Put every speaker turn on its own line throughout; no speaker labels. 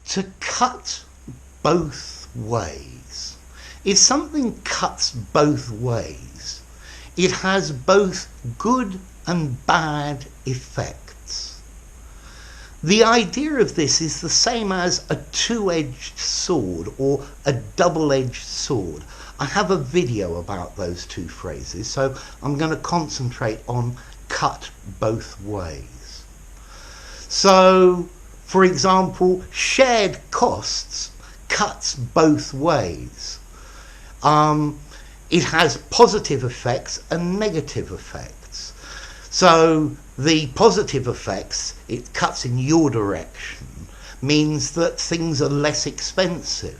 To cut both ways. If something cuts both ways, it has both good and bad effects. The idea of this is the same as a two-edged sword or a double-edged sword. I have a video about those two phrases, so I'm going to concentrate on cut both ways. So, for example, shared costs cuts both ways. It has positive effects and negative effects. So the positive effects, it cuts in your direction, means that things are less expensive.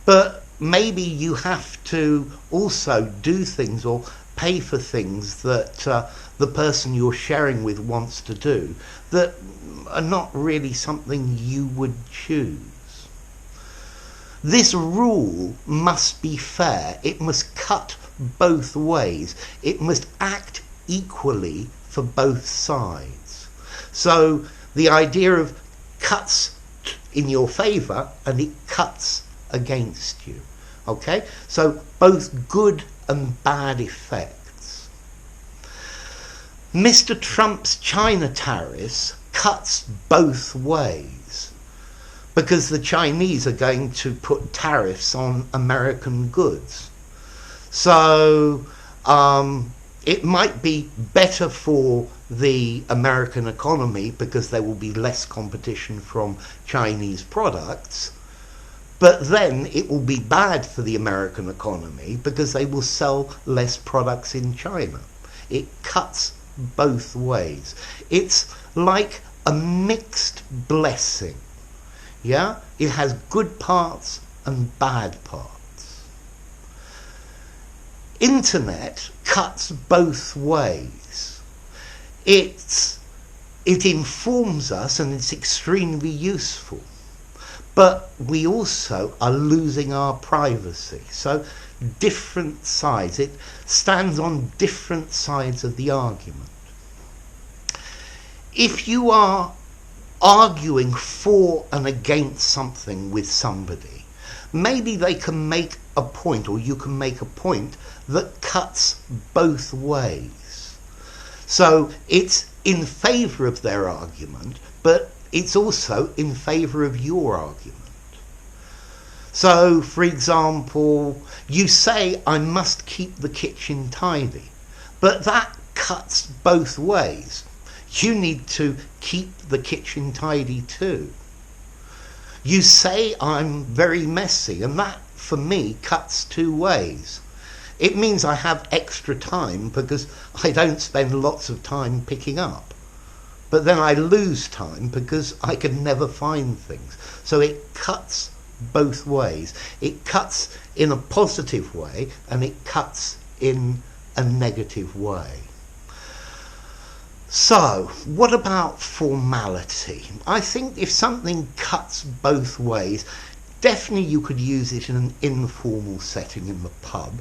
But maybe you have to also do things or pay for things that the person you're sharing with wants to do that are not really something you would choose. This rule must be fair. It must cut both ways. It must act equally for both sides. So the idea of cuts in your favour and it cuts against you. Okay? So both good and bad effects. Mr. Trump's China tariffs cuts both ways, because the Chinese are going to put tariffs on American goods. So it might be better for the American economy because there will be less competition from Chinese products, but then it will be bad for the American economy because they will sell less products in China. It cuts both ways. It's like a mixed blessing. Yeah, it has good parts and bad parts. Internet cuts both ways. It informs us and it's extremely useful. But we also are losing our privacy. So different sides. It stands on different sides of the argument. If you are arguing for and against something with somebody, maybe they can make a point, or you can make a point that cuts both ways. So it's in favour of their argument, but it's also in favour of your argument. So, for example, you say, I must keep the kitchen tidy, but that cuts both ways. You need to keep the kitchen tidy too. You say I'm very messy, and that for me cuts two ways. It means I have extra time because I don't spend lots of time picking up. But then I lose time because I can never find things. So it cuts both ways. It cuts in a positive way and it cuts in a negative way. So, what about formality? I think if something cuts both ways, definitely you could use it in an informal setting in the pub.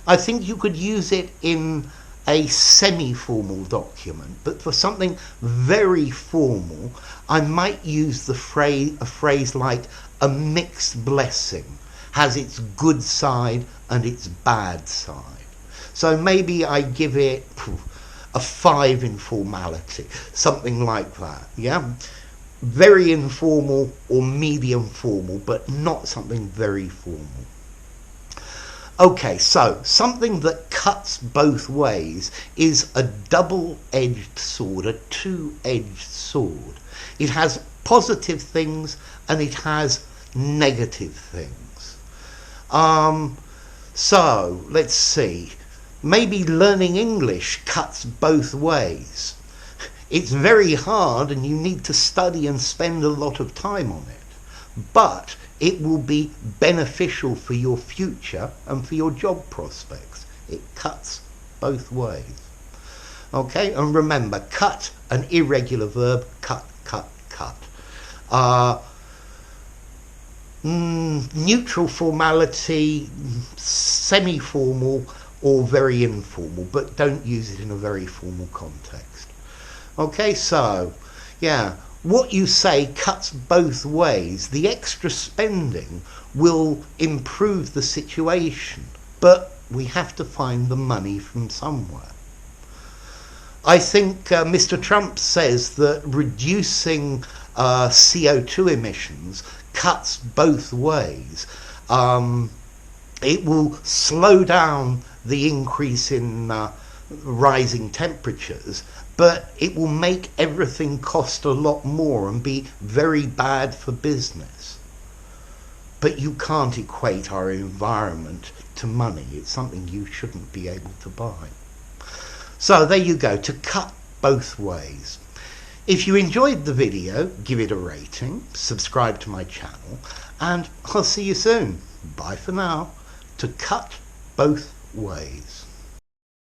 I think you could use it in a semi-formal document, but for something very formal, I might use a phrase like a mixed blessing, has its good side and its bad side. So maybe I give it a 5 in formality, something like that, yeah? Very informal or medium formal, but not something very formal. Okay, so something that cuts both ways is a double-edged sword, a two-edged sword. It has positive things and it has negative things. So, let's see. Maybe learning English cuts both ways. It's very hard and you need to study and spend a lot of time on it. But it will be beneficial for your future and for your job prospects. It cuts both ways. Okay, and remember, cut, an irregular verb, cut, cut, cut. Neutral formality, semi-formal or very informal, but don't use it in a very formal context. Okay, so, yeah, what you say cuts both ways. The extra spending will improve the situation, but we have to find the money from somewhere. I think Mr. Trump says that reducing CO2 emissions cuts both ways. It will slow down the increase in rising temperatures, but it will make everything cost a lot more and be very bad for business. But you can't equate our environment to money. It's something you shouldn't be able to buy. So there you go, to cut both ways. If you enjoyed the video, give it a rating, subscribe to my channel, and I'll see you soon. Bye for now. To cut both ways.